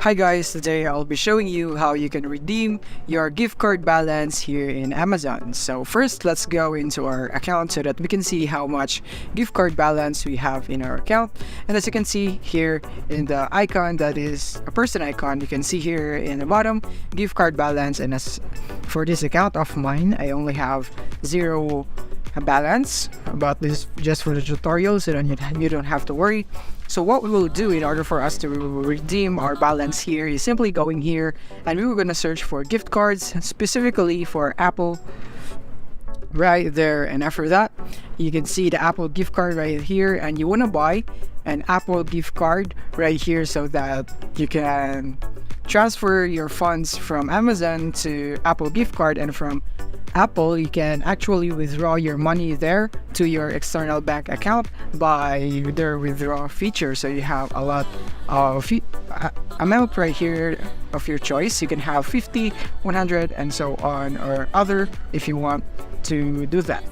Hi guys, today I'll be showing you how you can redeem your gift card balance here in Amazon. So first, let's go into our account so that we can see how much gift card balance we have in our account. And as you can see here in the icon, that is a person icon, you can see here in the bottom, gift card balance. And as for this account of mine, I only have zero balance, but this just for the tutorial, so you don't have to worry. So what we will do in order for us to redeem our balance here is simply going here, and we were going to search for gift cards, specifically for Apple right there. And after that, you can see the Apple gift card right here, and you want to buy an Apple gift card right here so that you can transfer your funds from Amazon to Apple gift card, and from Apple you can actually withdraw your money there to your external bank account by their withdraw feature. So you have a lot of amount right here of your choice. You can have 50, 100 and so on, or other if you want to do that.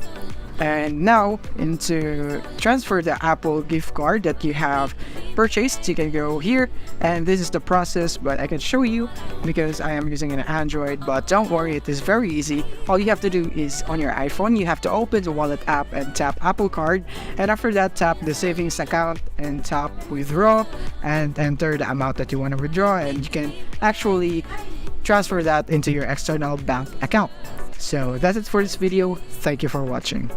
And now, into transfer the Apple gift card that you have purchased, you can go here, and this is the process, but I can show you because I am using an Android. But don't worry, it is very easy. All you have to do is on your iPhone, you have to open the wallet app and tap Apple Card, and after that tap the savings account and tap withdraw and enter the amount that you want to withdraw, and you can actually transfer that into your external bank account. So that's it for this video. Thank you for watching.